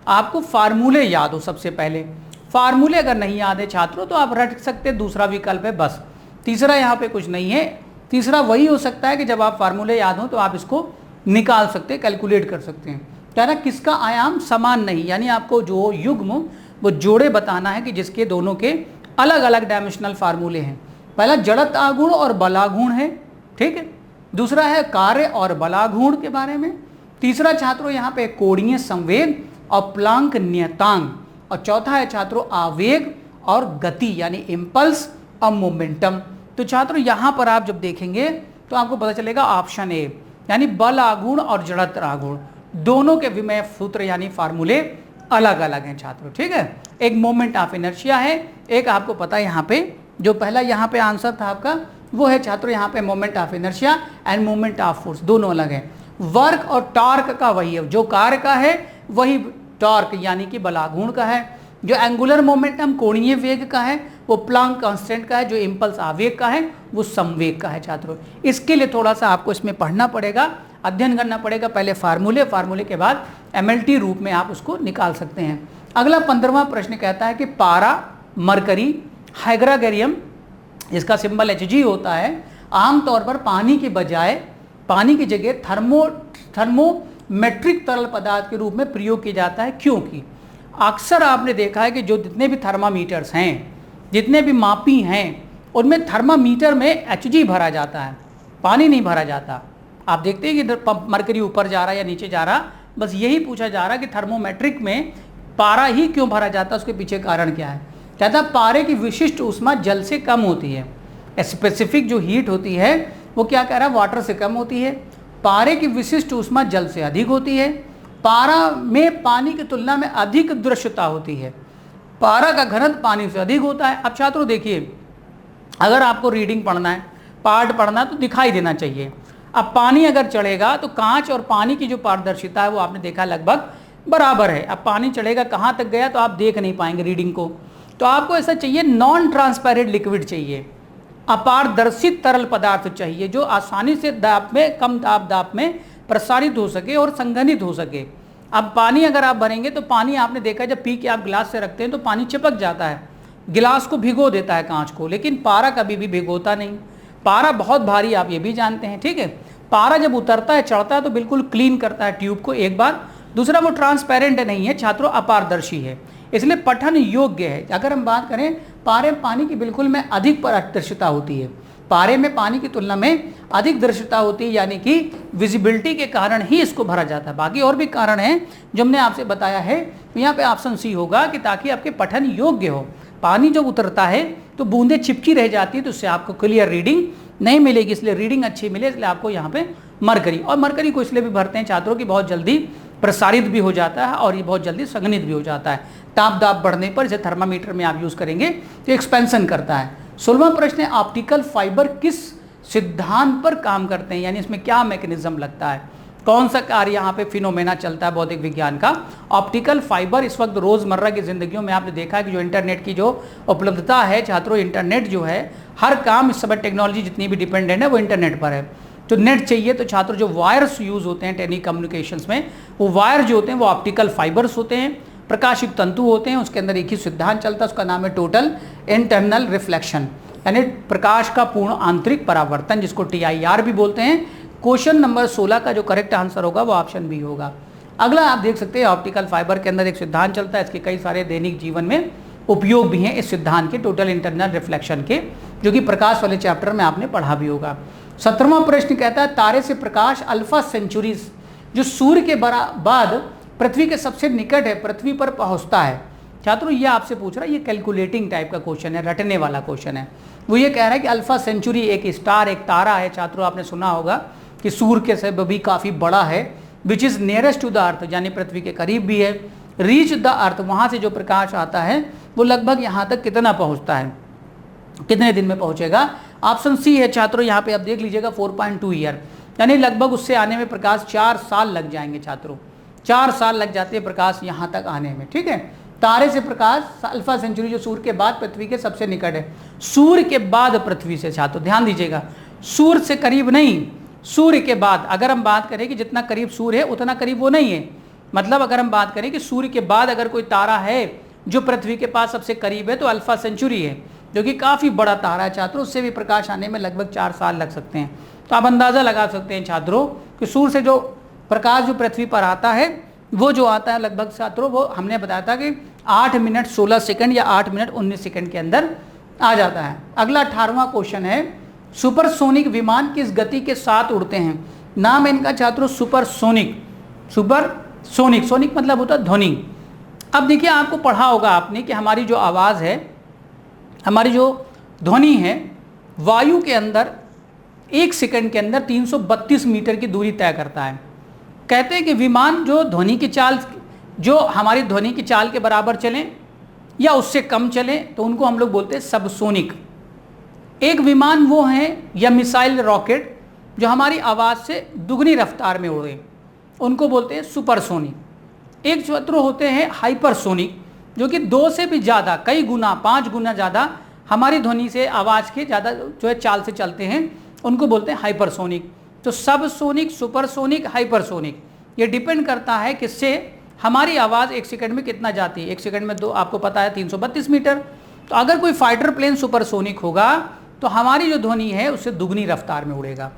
आपको फार्मूले याद हो। सबसे पहले फार्मूले अगर नहीं याद है छात्रों तो आप रट सकते, दूसरा विकल्प है बस। तीसरा यहाँ पे कुछ नहीं है। तीसरा वही हो सकता है कि जब आप फार्मूले याद हो तो आप इसको निकाल सकते हैं, कैलकुलेट कर सकते हैं। कह रहा किसका आयाम समान नहीं, यानी आपको जो युग्म वो जोड़े बताना है कि जिसके दोनों के अलग अलग डायमेंशनल फार्मूले हैं। पहला जड़त्व आघूर्ण और बलाघूर्ण है, ठीक है। दूसरा है कार्य और बलाघूर्ण के बारे में। तीसरा छात्रों यहाँ पे कोणीय संवेग और प्लांक नियतांक। और चौथा है छात्रों आवेग और गति यानी इम्पल्स और मोमेंटम। तो छात्रों यहाँ पर आप जब देखेंगे तो आपको पता चलेगा ऑप्शन ए यानी बल आघूर्ण और जड़त्व आघूर्ण दोनों के विमेय सूत्र यानी फार्मूले अलग अलग हैं छात्रों, ठीक है। एक मोमेंट ऑफ इनर्शिया है, एक आपको पता है यहाँ पे जो पहला यहाँ पे आंसर था आपका वो है छात्रों यहाँ पे moment of inertia end moment of force, दोनों अलग हैं। वर्क और टॉर्क का वही है, जो कार्य का है वही टॉर्क यानी कि बलाघूर्ण का है। जो एंगुलर मोमेंटम कोणीय वेग का है वो प्लांक कांस्टेंट का है। जो इम्पल्स आवेग का है वो संवेग का है छात्रों। इसके लिए थोड़ा सा आपको इसमें पढ़ना पड़ेगा, अध्ययन करना पड़ेगा। पहले फार्मूले के बाद MLT रूप में आप उसको निकाल सकते हैं। अगला 15वां प्रश्न कहता है कि पारा, मरकरी, हाइड्रोगेरियम, इसका सिंबल Hg होता है, आमतौर पर पानी के बजाय पानी की जगह थर्मोमेट्रिक तरल पदार्थ के रूप में प्रयोग किया जाता है। क्योंकि अक्सर आपने देखा है कि जो जितने भी थर्मामीटर्स हैं, जितने भी मापी हैं, उनमें थर्मामीटर में Hg भरा जाता है, पानी नहीं भरा जाता। आप देखते हैं कि मरकरी ऊपर जा रहा है या नीचे जा रहा, बस यही पूछा जा रहा है कि थर्मोमेट्रिक में पारा ही क्यों भरा जाता है, उसके पीछे कारण क्या है। कहता है पारे की विशिष्ट ऊष्मा जल से कम होती है, स्पेसिफिक जो हीट होती है वो क्या कह रहा है वाटर से कम होती है। पारे की विशिष्ट ऊष्मा जल से अधिक होती है। पारा में पानी की तुलना में अधिक दृश्यता होती है। पारा का घनत्व पानी से अधिक होता है। अब छात्रों देखिए, अगर आपको रीडिंग पढ़ना है, पार्ट पढ़ना है तो दिखाई देना चाहिए। अब पानी अगर चढ़ेगा तो कांच और पानी की जो पारदर्शिता है वो आपने देखा लगभग बराबर है। अब पानी चढ़ेगा कहाँ तक गया तो आप देख नहीं पाएंगे रीडिंग को। तो आपको ऐसा चाहिए नॉन ट्रांसपेरेंट लिक्विड चाहिए, अपारदर्शित तरल पदार्थ चाहिए जो आसानी से दाब में, कम दाब में प्रसारित हो सके और संघनित हो सके। अब पानी अगर आप भरेंगे तो पानी आपने देखा जब पी के आप गिलास से रखते हैं तो पानी चिपक जाता है, गिलास को भिगो देता है कांच को, लेकिन पारा कभी भी भिगोता नहीं। पारा बहुत भारी, आप ये भी जानते हैं, ठीक है। पारा जब उतरता है, चढ़ता है तो बिल्कुल क्लीन करता है ट्यूब को एक बार। दूसरा वो ट्रांसपेरेंट नहीं है छात्रों, अपारदर्शी है, इसलिए पठन योग्य है। अगर हम बात करें पारे में पानी की बिल्कुल में अधिक पारदर्शिता होती है, पारे में पानी की तुलना में अधिक दृश्यता होती है, यानी कि विजिबिलिटी के कारण ही इसको भरा जाता है। बाकी और भी कारण हैं जो हमने आपसे बताया है। तो यहाँ पे ऑप्शन सी होगा कि ताकि आपके पठन योग्य हो। पानी जब उतरता है तो बूंदें चिपकी रह जाती है, तो उससे आपको क्लियर रीडिंग नहीं मिलेगी, इसलिए रीडिंग अच्छी मिले इसलिए आपको यहाँ पे मरकरी, और मरकरी को इसलिए भी भरते हैं छात्रों की बहुत जल्दी प्रसारित भी हो जाता है और ये बहुत जल्दी संघनित भी हो जाता है। ताप दाब बढ़ने पर जैसे थर्मामीटर में आप यूज़ करेंगे तो एक्सपेंशन करता है। 16वां प्रश्न है ऑप्टिकल फाइबर किस सिद्धांत पर काम करते हैं, यानी इसमें क्या मैकेनिज्म लगता है, कौन सा कार्य यहाँ पे फिनोमेना चलता है भौतिक विज्ञान का। ऑप्टिकल फाइबर इस वक्त रोज़मर्रा की ज़िंदगियों में आपने देखा है कि जो इंटरनेट की जो उपलब्धता है छात्रों, इंटरनेट जो है हर काम इस समय टेक्नोलॉजी जितनी भी डिपेंडेंट है वो इंटरनेट पर है। तो नेट चाहिए तो छात्रों जो वायर्स यूज़ होते हैं टेली कम्युनिकेशंस में, वो वायर जो होते हैं वो ऑप्टिकल फाइबर्स होते हैं, प्रकाशिक तंतु होते हैं, उसके अंदर एक ही सिद्धांत चलता है, उसका नाम है टोटल इंटरनल रिफ्लेक्शन, यानी प्रकाश का पूर्ण आंतरिक परावर्तन, जिसको TIR भी बोलते हैं। क्वेश्चन नंबर 16 का जो करेक्ट आंसर होगा वो ऑप्शन बी होगा। अगला आप देख सकते हैं ऑप्टिकल फाइबर के अंदर एक सिद्धांत चलता है, इसके कई सारे दैनिक जीवन में उपयोग भी हैं इस सिद्धांत के, टोटल इंटरनल रिफ्लेक्शन के, जो कि प्रकाश वाले चैप्टर में आपने पढ़ा भी होगा। 17वां प्रश्न कहता है तारे से प्रकाश अल्फा सेंचुरीज जो सूर्य के बाद पृथ्वी के सबसे निकट है पृथ्वी पर पहुंचता है। छात्रों ये आपसे पूछ रहा है, ये कैलकुलेटिंग टाइप का क्वेश्चन है, रटने वाला क्वेश्चन है। वो ये कह रहा है कि अल्फा सेंचुरी एक स्टार, एक तारा है छात्रों, आपने सुना होगा कि सूर्य के से भी काफ़ी बड़ा है, which is nearest to the earth, यानी पृथ्वी के करीब भी है। रीच द अर्थ, वहाँ से जो प्रकाश आता है वो लगभग यहाँ तक कितना पहुँचता है, कितने दिन में पहुँचेगा। ऑप्शन सी है छात्रों, यहाँ पे आप देख लीजिएगा 4.2 ईयर, यानी लगभग उससे आने में प्रकाश 4 साल लग जाएंगे छात्रों, 4 साल लग जाते हैं प्रकाश यहाँ तक आने में। ठीक है, तारे से प्रकाश अल्फा सेंचुरी जो सूर्य के बाद पृथ्वी के सबसे निकट है, सूर्य के बाद पृथ्वी से छात्रों ध्यान दीजिएगा, सूर्य से करीब नहीं, सूर्य के बाद। अगर हम बात करें कि जितना करीब सूर्य है उतना करीब वो नहीं है, मतलब अगर हम बात करें कि सूर्य के बाद अगर कोई तारा है जो पृथ्वी के पास सबसे करीब है तो अल्फा सेंचुरी है, जो कि काफ़ी बड़ा तारा है छात्रों, उससे भी प्रकाश आने में लगभग 4 साल लग सकते हैं। तो आप अंदाज़ा लगा सकते हैं छात्रों कि सूर्य से जो प्रकाश जो पृथ्वी पर आता है वो जो आता है लगभग छात्रों, वो हमने बताया था कि 8 मिनट 16 सेकंड या 8 मिनट 19 सेकंड के अंदर आ जाता है। अगला 18वां क्वेश्चन है सुपरसोनिक विमान किस गति के साथ उड़ते हैं। नाम है इनका छात्रों सुपरसोनिक। सुपरसोनिक, सोनिक मतलब होता है ध्वनि। अब देखिए आपको पढ़ा होगा आपने कि हमारी जो आवाज़ है, हमारी जो ध्वनि है, वायु के अंदर 1 सेकंड के अंदर 332 मीटर की दूरी तय करता है। कहते हैं कि विमान जो ध्वनि की चाल, जो हमारी ध्वनि की चाल के बराबर चलें या उससे कम चलें तो उनको हम लोग बोलते हैं सबसोनिक। एक विमान वो हैं या मिसाइल रॉकेट जो हमारी आवाज़ से दुगनी रफ्तार में उड़े, उनको बोलते हैं सुपरसोनिक। एक छात्रों होते हैं हाइपरसोनिक, जो कि 2 से भी ज़्यादा, कई गुना, 5 गुना ज़्यादा हमारी ध्वनि से, आवाज़ के ज़्यादा जो है चाल से चलते हैं, उनको बोलते हैं हाइपरसोनिक। तो सबसोनिक, सुपरसोनिक, हाइपरसोनिक, ये डिपेंड करता है किससे, हमारी आवाज़ 1 सेकंड में कितना जाती है। 1 सेकंड में आपको पता है 332 मीटर। तो अगर कोई फाइटर प्लेन सुपरसोनिक होगा तो हमारी जो ध्वनि है उससे दुगनी रफ्तार में उड़ेगा।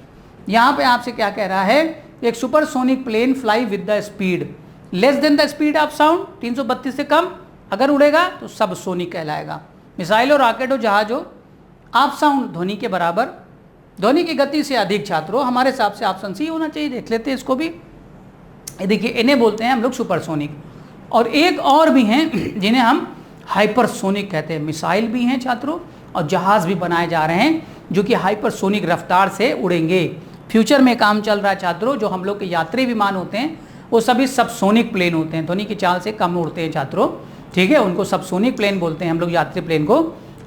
यहाँ पे आपसे क्या कह रहा है, एक supersonic plane fly with the speed less than the speed of sound, 332 से कम अगर उड़ेगा तो सबसोनिक कहलाएगा। मिसाइल और रॉकेट और जहाज हो ऑफ साउंड ध्वनि के बराबर, ध्वनि की गति से अधिक छात्रों, हमारे हिसाब से ऑप्शन सी होना चाहिए। देख लेते हैं इसको भी। देखिए इन्हें बोलते हैं हम लोग सुपरसोनिक। और एक और भी हैं जिन्हें हम हाइपरसोनिक कहते हैं। मिसाइल भी हैं छात्रों और जहाज़ भी बनाए जा रहे हैं जो कि हाइपरसोनिक रफ्तार से उड़ेंगे। फ्यूचर में काम चल रहा है छात्रों, जो हम लोग के यात्री विमान होते हैं वो सभी सबसोनिक प्लेन होते हैं, ध्वनि की चाल से कम उड़ते हैं छात्रों। ठीक है, उनको सबसोनिक प्लेन बोलते हैं हम लोग, यात्री प्लेन को।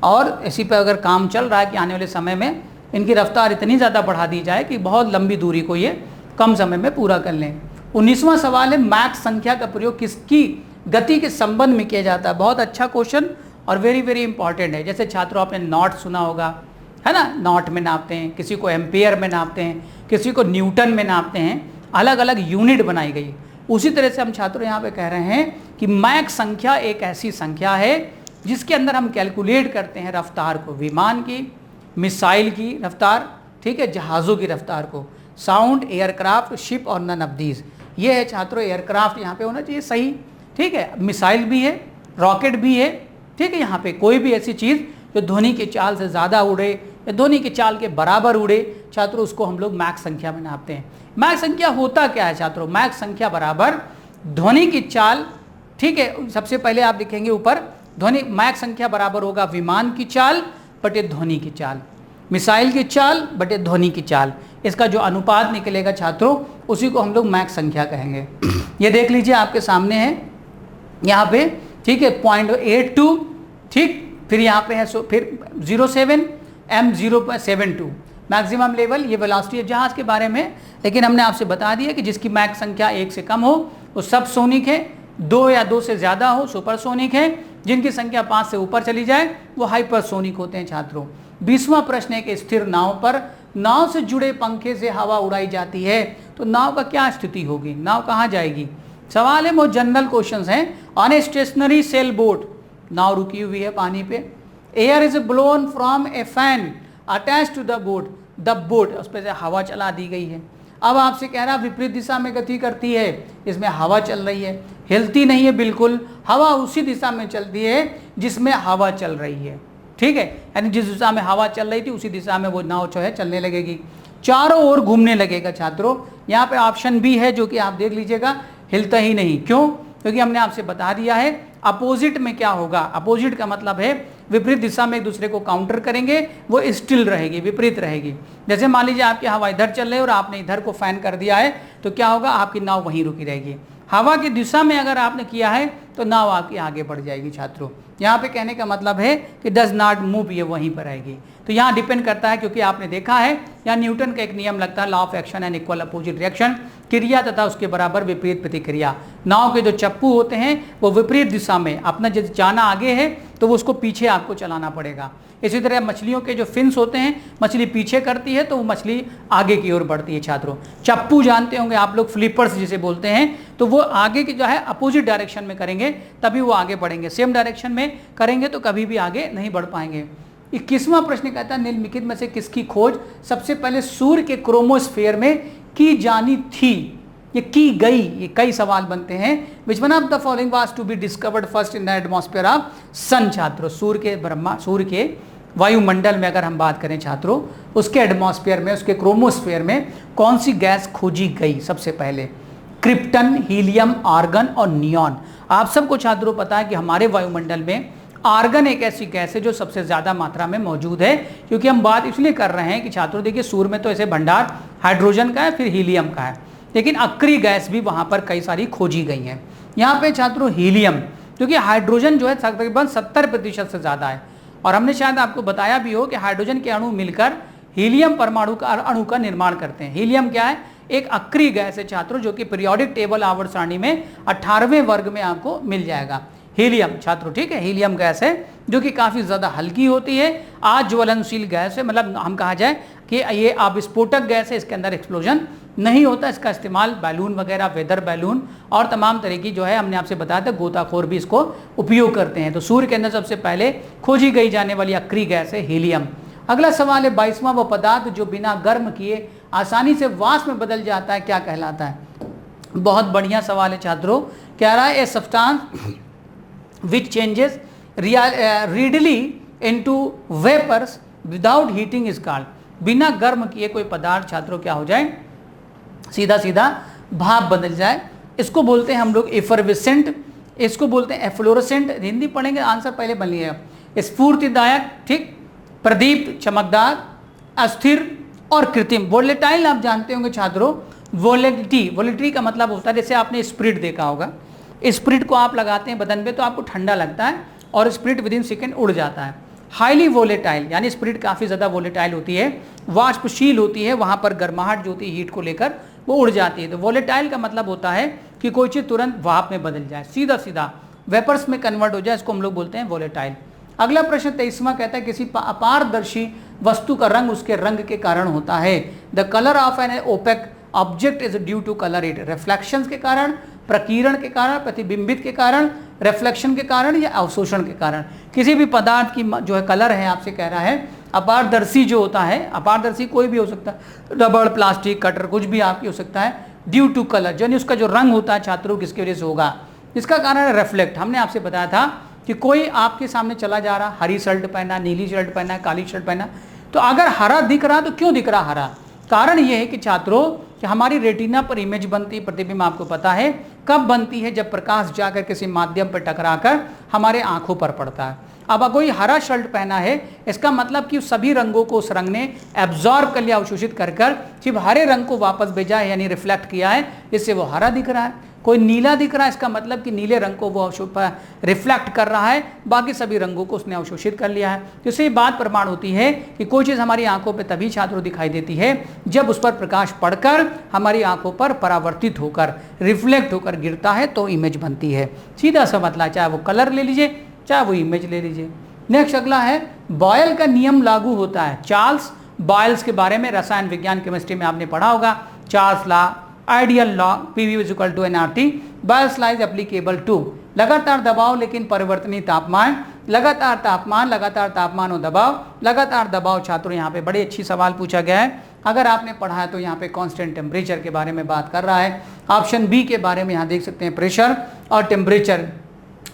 और इसी पर अगर काम चल रहा है कि आने वाले समय में इनकी रफ्तार इतनी ज़्यादा बढ़ा दी जाए कि बहुत लंबी दूरी को ये कम समय में पूरा कर लें। 19वां सवाल है मैक संख्या का प्रयोग किसकी गति के संबंध में किया जाता है। बहुत अच्छा क्वेश्चन और वेरी वेरी इंपॉर्टेंट है। जैसे छात्रों आपने नॉट सुना होगा, है ना, नॉट में नापते हैं, किसी को एम्पेयर में नापते हैं, किसी को न्यूटन में नापते हैं, अलग अलग यूनिट बनाई गई। उसी तरह से हम छात्रों यहाँ पे कह रहे हैं कि मैक संख्या एक ऐसी संख्या है जिसके अंदर हम कैलकुलेट करते हैं रफ्तार को, विमान की, मिसाइल की रफ्तार, ठीक है, जहाज़ों की रफ्तार को, साउंड, एयरक्राफ्ट, शिप और नन ऑफ दीज। ये है छात्रों एयरक्राफ्ट यहाँ पे होना चाहिए सही, ठीक है, मिसाइल भी है, रॉकेट भी है, ठीक है। यहाँ पे कोई भी ऐसी चीज़ जो ध्वनि की चाल से ज़्यादा उड़े या ध्वनि की चाल के बराबर उड़े छात्रों, उसको हम लोग मैक संख्या में नापते हैं। मैक संख्या होता क्या है छात्रों, मैक संख्या बराबर ध्वनि की चाल, ठीक है। सबसे पहले आप लिखेंगे ऊपर ध्वनि, मैक संख्या बराबर होगा विमान की चाल बटे ध्वनि की चाल। मिसाइल की चाल बटे ध्वनि की चाल, इसका जो अनुपात निकलेगा छात्रों उसी को हम लोग मैक संख्या कहेंगे। ये देख लीजिए आपके सामने है यहाँ पे, ठीक है, 0.82, ठीक, फिर यहाँ पे है फिर 07 M0.72 मैक्सिमम लेवल, ये वेलोसिटी है जहाज के बारे में। लेकिन हमने आपसे बता दिया कि जिसकी मैक संख्या 1 से कम हो वो सब सोनिक है, 2 या 2 से ज़्यादा हो सुपरसोनिक है, जिनकी संख्या 5 से ऊपर चली जाए वो हाइपरसोनिक होते हैं छात्रों। 20वां प्रश्न है कि स्थिर नाव पर नाव से जुड़े पंखे से हवा उड़ाई जाती है तो नाव का क्या स्थिति होगी, नाव कहाँ जाएगी। सवाल है, बहुत जनरल क्वेश्चंस हैं। On a stationary sail boat, नाव रुकी हुई है पानी पे, air is blown from a fan attach to the boat, the boat, उस पर से हवा चला दी गई है। अब आपसे कह रहा विपरीत दिशा में गति करती है, इसमें हवा चल रही है, हिलती नहीं है बिल्कुल, हवा उसी दिशा में चलती है जिसमें हवा चल रही है, ठीक है, यानी जिस दिशा में हवा चल रही थी उसी दिशा में वो नाव जो है चलने लगेगी, चारों ओर घूमने लगेगा छात्रों। यहाँ पे ऑप्शन बी है जो कि आप देख लीजिएगा, हिलता ही नहीं। क्यों? क्योंकि हमने आपसे बता दिया है अपोजिट में क्या होगा। अपोजिट का मतलब है विपरीत दिशा में एक दूसरे को काउंटर करेंगे, वो स्टिल रहेगी, विपरीत रहेगी। जैसे मान लीजिए आपकी हवा इधर चल रही है और आपने इधर को फैन कर दिया है तो क्या होगा, आपकी नाव वहीं रुकी रहेगी। हवा की दिशा में अगर आपने किया है तो नाव आपकी आगे बढ़ जाएगी छात्रों। यहाँ पे कहने का मतलब है कि डज नॉट मूव, ये वहीं पर आएगी। तो यहाँ डिपेंड करता है, क्योंकि आपने देखा है यहाँ न्यूटन का एक नियम लगता है, law of action and equal opposite reaction, क्रिया तथा उसके बराबर विपरीत प्रतिक्रिया। नाव के जो चप्पू होते हैं वो विपरीत दिशा में, अपना जब जाना आगे है तो वो उसको पीछे आपको चलाना पड़ेगा। इसी तरह मछलियों के जो फिन्स होते हैं, मछली पीछे करती है तो वो मछली आगे की ओर बढ़ती है छात्रों। चप्पू जानते होंगे आप लोग, फ्लिपर्स जिसे बोलते हैं, तो वो आगे की जो है अपोजिट डायरेक्शन में करेंगे तभी वो आगे बढ़ेंगे, सेम डायरेक्शन में करेंगे तो कभी भी आगे नहीं बढ़ पाएंगे। 21वां प्रश्न कहता है निम्नलिखित में से किसकी खोज सबसे पहले सूर्य के क्रोमोस्फेयर में की जानी थी। ये की गई, ये कई सवाल बनते हैं। Which one of the following was to be discovered first in the atmosphere of sun. छात्रों सूर्य के वायुमंडल में अगर हम बात करें छात्रों, उसके एटमॉस्फेयर में, उसके क्रोमोस्फेयर में कौन सी गैस खोजी गई सबसे पहले? क्रिप्टन, हीलियम, आर्गन और नियॉन। आप सबको छात्रों पता है कि हमारे वायुमंडल में आर्गन एक ऐसी गैस है जो सबसे ज़्यादा मात्रा में मौजूद है। क्योंकि हम बात इसलिए कर रहे हैं कि छात्रों देखिए सूर्य में तो ऐसे भंडार हाइड्रोजन का है, फिर हीलियम का है, लेकिन अक्रिय गैस भी वहाँ पर कई सारी खोजी गई हैं। यहाँ पे छात्रों हीलियम, क्योंकि हाइड्रोजन जो है तकरीबन 70% से ज़्यादा है, और हमने शायद आपको बताया भी हो कि हाइड्रोजन के अणु मिलकर हीलियम परमाणु का अणु का निर्माण करते हैं। हीलियम क्या है? एक अक्रिय गैस है छात्रों, जो कि पीरियोडिक टेबल आवर्त सारणी में 18वें वर्ग में आपको मिल जाएगा। हीलियम छात्रों, ठीक है, हीलियम गैस है जो कि काफ़ी ज़्यादा हल्की होती है, आज ज्वलनशील गैस है, मतलब हम कहा जाए कि ये आप विस्फोटक गैस है, इसके अंदर एक्सप्लोजन नहीं होता। इसका इस्तेमाल बैलून वगैरह, वेदर बैलून और तमाम तरह की जो है हमने आपसे बताया था, गोताखोर भी इसको उपयोग करते हैं। तो सूर्य के अंदर सबसे पहले खोजी गई जाने वाली अक्रिय गैस है हीलियम। अगला सवाल है 22वां, वो पदार्थ जो बिना गर्म किए आसानी से वाष्प में बदल जाता है क्या कहलाता है? बहुत बढ़िया सवाल है छात्रों। कह रहा है a substance which changes readily into vapors without heating is called। बिना गर्म किए कोई पदार्थ छात्रों क्या हो जाए, सीधा सीधा भाप बदल जाए, इसको बोलते हैं हम लोग एफरवेसेंट, इसको बोलते हैं एफ्लोरेसेंट। हिंदी पढ़ेंगे, आंसर पहले बन लिया। स्फूर्तिदायक, ठीक, प्रदीप्त, चमकदार, अस्थिर और कृत्रिम। वोलेटाइल आप जानते होंगे छात्रों, वोलेटिलिटी का मतलब होता है, जैसे आपने स्पिरिट देखा होगा, स्पिरिट को आप लगाते हैं बदन पे तो आपको ठंडा लगता है और स्पिरिट विद इन सेकेंड उड़ जाता है। हाईली वोलेटाइल यानी स्पिरिट काफ़ी ज़्यादा वोलेटाइल होती है, वाष्पशील होती है, वहाँ पर गर्माहट जो होती है हीट को लेकर वो उड़ जाती है। तो वोलेटाइल का मतलब होता है कि कोई चीज़ तुरंत भाप में बदल जाए, सीधा सीधा वेपर्स में कन्वर्ट हो जाए, इसको हम लोग बोलते हैं वोलेटाइल। अगला प्रश्न 23वां कहता है किसी अपारदर्शी वस्तु का रंग उसके रंग के कारण होता है। The colour of an opaque object is due to colour it. Reflection के कारण, प्रकीर्ण के कारण, प्रतिबिंबित के कारण, रिफ्लेक्शन के कारण या अवशोषण के कारण। किसी भी पदार्थ की जो है कलर है, आपसे कह रहा है अपारदर्शी जो होता है, अपारदर्शी कोई भी हो सकता है, रबड़, प्लास्टिक, कटर, कुछ भी आपकी हो सकता है, ड्यू टू कलर, यानी उसका जो रंग होता है छात्रों किसकी वजह से होगा, इसका कारण है रिफ्लेक्ट। हमने आपसे बताया था कि कोई आपके सामने चला जा रहा, हरी शर्ट पहना, नीली शर्ट पहना, काली शर्ट पहना, तो अगर हरा दिख रहा तो क्यों दिख रहा हरा? कारण ये है कि छात्रों कि हमारी रेटिना पर इमेज बनती, प्रतिबिंब आपको पता है कब बनती है, जब प्रकाश जाकर किसी माध्यम पर टकराकर हमारे आंखों पर पड़ता है। अब कोई हरा शर्ट पहना है, इसका मतलब कि सभी रंगों को उस रंग ने एब्जॉर्ब कर लिया, अवशोषित कर कर सिर्फ हरे रंग को वापस भेजा है, यानी रिफ्लेक्ट किया है, इससे वो हरा दिख रहा है। कोई नीला दिख रहा है, इसका मतलब कि नीले रंग को वो रिफ्लेक्ट कर रहा है, बाकी सभी रंगों को उसने अवशोषित कर लिया है। तो इससे ये बात प्रमाण होती है कि कोई चीज़ हमारी आंखों पे तभी छात्रों दिखाई देती है जब उस पर प्रकाश पड़कर हमारी आंखों पर परावर्तित होकर रिफ्लेक्ट होकर गिरता है तो इमेज बनती है। सीधा सा मतलब, चाहे वो कलर ले लीजिए चाहे वो इमेज ले लीजिए। नेक्स्ट अगला है, बॉयल का नियम लागू होता है। चार्ल्स बॉयल्स के बारे में रसायन विज्ञान केमिस्ट्री में आपने पढ़ा होगा। Charles law, ideal law, PV equal to nRT, Boyle's law is applicable to लगातार दबाव लेकिन परिवर्तनीय तापमान, लगातार तापमान और दबाव, लगातार दबाव। छात्रों यहाँ पे बड़ी अच्छी सवाल पूछा गया है, अगर आपने पढ़ा है तो यहाँ पे कांस्टेंट टेम्परेचर के बारे में बात कर रहा है। ऑप्शन बी के बारे में यहाँ देख सकते हैं, प्रेशर और टेम्परेचर,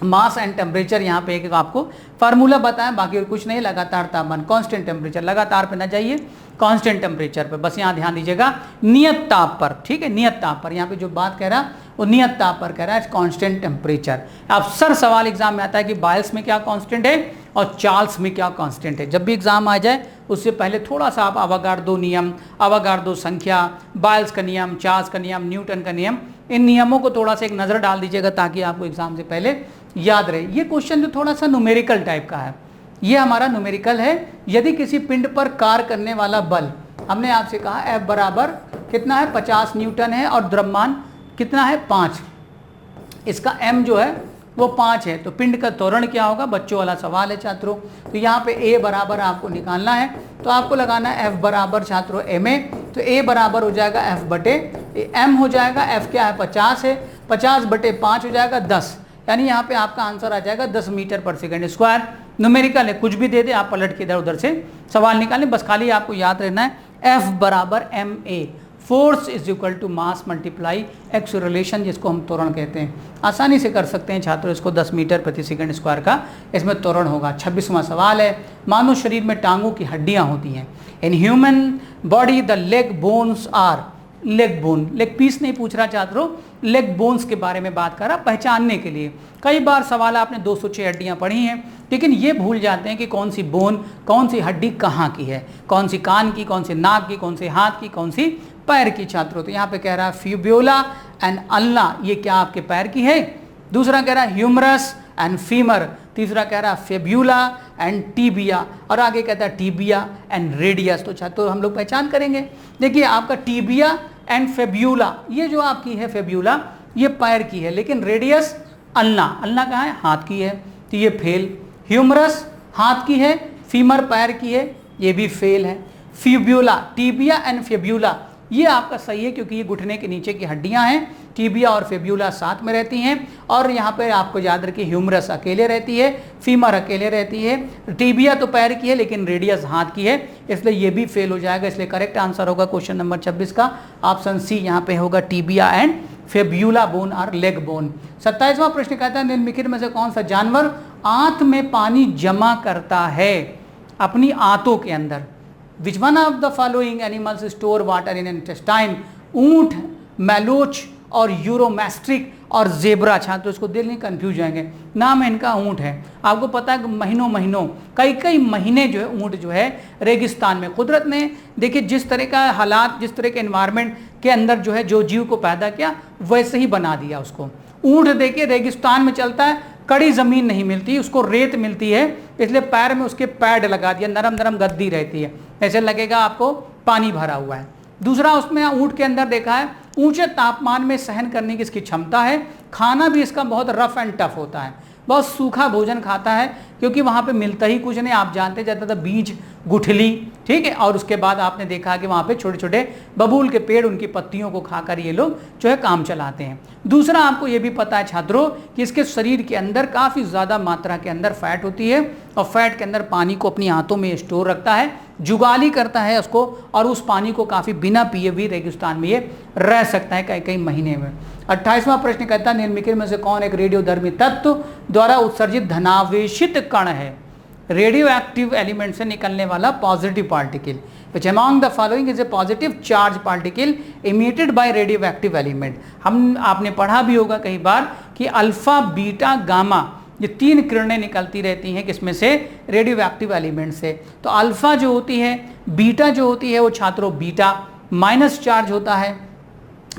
मास एंड टेम्परेचर। यहाँ पे एक आपको फार्मूला बताया, बाकी और कुछ नहीं। लगातार तापमान, कांस्टेंट टेम्परेचर, लगातार पे ना जाइए, कांस्टेंट टेम्परेचर पे बस यहाँ ध्यान दीजिएगा, नियत ताप पर, ठीक है, नियत ताप पर। यहाँ पे जो बात कह रहा है वो नियत ताप पर कह रहा है, कांस्टेंट टेम्परेचर। अक्सर सवाल एग्जाम में आता है कि बॉयल्स में क्या कांस्टेंट है और चार्ल्स में क्या कांस्टेंट है। जब भी एग्जाम आ जाए उससे पहले थोड़ा सा आप अवागार्डो नियम, अवागार्डो संख्या, बॉयल्स का नियम, चार्ल्स का नियम, न्यूटन का नियम, इन नियमों को थोड़ा सा एक नज़र डाल दीजिएगा ताकि आपको एग्जाम से पहले याद रहे। ये क्वेश्चन जो थोड़ा सा न्यूमेरिकल टाइप का है, ये हमारा न्यूमेरिकल है। यदि किसी पिंड पर कार्य करने वाला बल, हमने आपसे कहा F बराबर कितना है, 50 न्यूटन है और द्रव्यमान कितना है, 5। इसका M जो है वो 5 है, तो पिंड का त्वरण क्या होगा, बच्चों वाला सवाल है छात्रों। तो यहाँ पे A बराबर आपको निकालना है, तो आपको लगाना है F बराबर छात्रों ma, तो A बराबर हो जाएगा F बटे M हो जाएगा। F क्या है, 50 है, 50 बटे 5 हो जाएगा 10, यानी यहाँ पे आपका आंसर आ जाएगा 10 मीटर पर सेकेंड स्क्वायर। न्यूमेरिकल है, कुछ भी दे दे आप पलट के इधर उधर से सवाल निकालें, बस खाली आपको याद रहना है F बराबर ma, force is equal to mass multiply acceleration, जिसको हम त्वरण कहते हैं। आसानी से कर सकते हैं छात्रों इसको, 10 मीटर प्रति सेकंड स्क्वायर का इसमें त्वरण होगा। 26वां सवाल है, मानव शरीर में टांगों की हड्डियां होती हैं। In human body the leg bones are, leg bone, leg piece नहीं पूछ रहा छात्रों, लेग बोन्स के बारे में बात कर रहा, पहचानने के लिए। कई बार सवाल आपने 206 हड्डियां पढ़ी हैं, लेकिन ये भूल जाते हैं कि कौन सी बोन, कौन सी हड्डी कहाँ की है, कौन सी कान की, कौन सी नाक की, कौन से हाथ की, कौन सी पैर की छात्रों। तो यहाँ पे कह रहा है फ्यूब्योला एंड अल्ना, ये क्या आपके पैर की है। दूसरा कह रहा है ह्यूमरस एंड फीमर, तीसरा कह रहा है फेब्यूला एंड टीबिया, और आगे कहता है टीबिया एंड रेडियस। तो छात्रों हम लोग पहचान करेंगे, देखिए आपका टीबिया एंड फेब्यूला, ये जो आपकी है फेब्यूला ये पैर की है, लेकिन रेडियस अल्ना, अल्ना कहाँ है, हाथ की है, तो ये फेल। ह्यूमरस हाथ की है, फीमर पैर की है, ये भी फेल है। फ्यूब्यूला, टीबिया एंड फेब्यूला ये आपका सही है, क्योंकि ये घुटने के नीचे की हड्डियां हैं। टीबिया और फेब्यूला साथ में रहती हैं, और यहाँ पे आपको याद रखिए ह्यूमरस अकेले रहती है, फीमर अकेले रहती है। टीबिया तो पैर की है लेकिन रेडियस हाथ की है, इसलिए ये भी फेल हो जाएगा। इसलिए करेक्ट आंसर होगा क्वेश्चन नंबर 26 का ऑप्शन सी, यहाँ पे होगा टीबिया एंड फेब्यूला बोन और लेग बोन। 27वां प्रश्न कहता है, निम्नलिखित में से कौन सा जानवर आंत में पानी जमा करता है अपनी आंतों के अंदर। विच one of the following animals store water in intestine. ऊंट, मैलोच और यूरोमेस्ट्रिक और जेब्रा। छात्र इसको दिल नहीं कंफ्यूज जाएंगे, नाम है इनका ऊंट है। आपको पता है महीनों महीनों कई महीने जो है ऊंट जो है रेगिस्तान में, कुदरत ने देखिए जिस तरह का हालात, जिस तरह के एनवायरनमेंट के अंदर जो है जो जीव को पैदा किया वैसे ही बना दिया उसको। ऊंट देखिए रेगिस्तान में चलता है, कड़ी जमीन नहीं मिलती, उसको रेत मिलती है, इसलिए पैर में उसके पैड लगा दिया, नरम नरम गद्दी रहती है, ऐसे लगेगा आपको पानी भरा हुआ है। दूसरा उसमें ऊंट के अंदर देखा है ऊंचे तापमान में सहन करने की इसकी क्षमता है। खाना भी इसका बहुत रफ एंड टफ होता है, बहुत सूखा भोजन खाता है, क्योंकि वहाँ पे मिलता ही कुछ नहीं। आप जानते ज़्यादातर बीज, गुठली, ठीक है, और उसके बाद आपने देखा कि वहाँ पे छोटे छोटे बबूल के पेड़, उनकी पत्तियों को खाकर ये लोग जो है काम चलाते हैं। दूसरा आपको ये भी पता है छात्रों कि इसके शरीर के अंदर काफ़ी ज़्यादा मात्रा के अंदर फैट होती है, और फैट के अंदर पानी को अपनी आंतों में स्टोर रखता है, जुगाली करता है उसको, और उस पानी को काफ़ी बिना पिए भी रेगिस्तान में ये रह सकता है कई महीने में। 28वां प्रश्न कहता है, निम्नलिखित में से कौन एक रेडियोधर्मी तत्व द्वारा उत्सर्जित धनावेशित कण है। रेडियो एक्टिव एलिमेंट से निकलने वाला positive particle, which among the following is a positive charge particle emitted by radioactive element. आपने पढ़ा भी होगा कई बार कि अल्फा, बीटा, गामा ये 3 किरणें निकलती रहती हैं, किसमें से? रेडियो एक्टिव एलिमेंट से। तो अल्फा जो होती है, बीटा जो होती है वो छात्रों बीटा माइनस चार्ज होता है।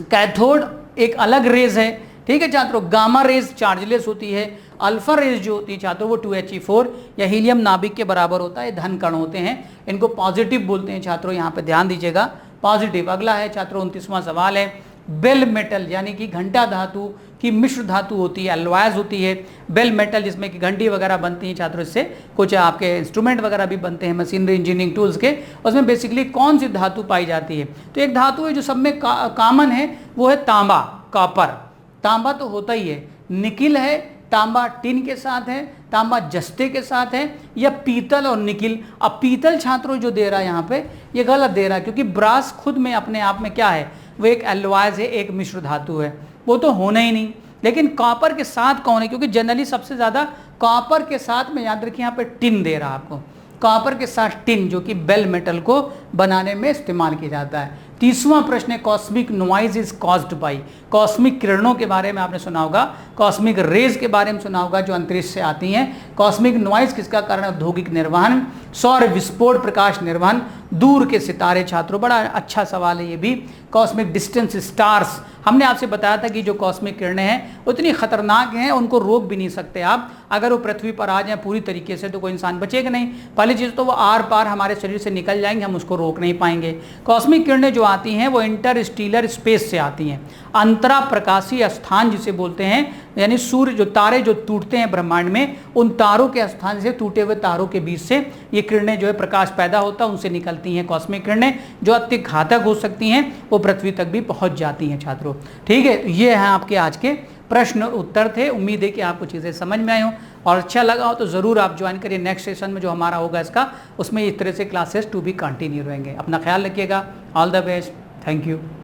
कैथोड एक अलग रेज है, ठीक है छात्रों, गामा रेज चार्जलेस होती है। अल्फा रेज जो होती है छात्रों वो 2He4 या हीलियम नाभिक के बराबर होता है, धन कण होते हैं, इनको पॉजिटिव बोलते हैं छात्रों, यहाँ पे ध्यान दीजिएगा, पॉजिटिव। अगला है छात्रों 29वां सवाल है, बेल मेटल यानी कि घंटा धातु की मिश्र धातु होती है, एलॉयज होती है। बेल मेटल जिसमें कि घंटी वगैरह बनती हैं छात्रों, इससे कुछ आपके इंस्ट्रूमेंट वगैरह भी बनते हैं मशीनरी इंजीनियरिंग टूल्स के, उसमें बेसिकली कौन सी धातु पाई जाती है? तो एक धातु है जो सब में कॉमन है, वो है तांबा, कॉपर। तांबा तो होता ही है। निकिल है, तांबा टिन के साथ है, तांबा जस्ते के साथ है, या पीतल और निकिल। अब पीतल छात्रों जो दे रहा है यहाँ पे ये गलत दे रहा है, क्योंकि ब्रास खुद में अपने आप में क्या है? वो एक एलॉयज है, एक मिश्र धातु है, वो तो होना ही नहीं। लेकिन कॉपर के साथ कौन है? क्योंकि जनरली सबसे ज़्यादा कॉपर के साथ में, याद रखिए यहाँ पे टिन दे रहा है आपको, कॉपर के साथ टिन, जो कि बेल मेटल को बनाने में इस्तेमाल किया जाता है। 30वां प्रश्न है, cosmic noise is caused by. Cosmic किरणों के बारे में आपने सुना होगा, कॉस्मिक रेज के बारे में सुना होगा जो अंतरिक्ष से आती हैं। कॉस्मिक नॉइज किसका कारण? औद्योगिक निर्वहन, सौर विस्फोट, प्रकाश निर्वहन, दूर के सितारे। छात्रों बड़ा अच्छा सवाल है ये भी। कॉस्मिक डिस्टेंस स्टार्स, हमने आपसे बताया था कि जो कॉस्मिक किरणें हैं उतनी खतरनाक हैं, उनको रोक भी नहीं सकते आप। अगर वो पृथ्वी पर आ जाए पूरी तरीके से तो कोई इंसान बचेगा नहीं। पहली चीज़ तो वो आर पार हमारे शरीर से निकल जाएंगे, हम उसको रोक नहीं पाएंगे। कॉस्मिक किरणें जो आती हैं वो इंटरस्टेलर स्पेस से आती हैं, अंतरा प्रकाशीय स्थान जिसे बोलते हैं, यानी सूर्य जो तारे जो टूटते हैं ब्रह्मांड में, उन तारों के स्थान से, टूटे हुए तारों के बीच से ये किरणें जो है प्रकाश पैदा होता है, उनसे निकलती हैं कॉस्मिक किरणें, जो अति घातक हो सकती हैं, वो पृथ्वी तक भी पहुंच जाती हैं छात्रों। ठीक है, तो ये हैं आपके आज के प्रश्न उत्तर थे। उम्मीद है कि आपको चीज़ें समझ में आई हो और अच्छा लगा हो तो ज़रूर आप ज्वाइन करिए। नेक्स्ट सेशन में जो हमारा होगा इसका, उसमें इस तरह से क्लासेस टू भी कंटिन्यू रहेंगे। अपना ख्याल रखिएगा। All the best. Thank you.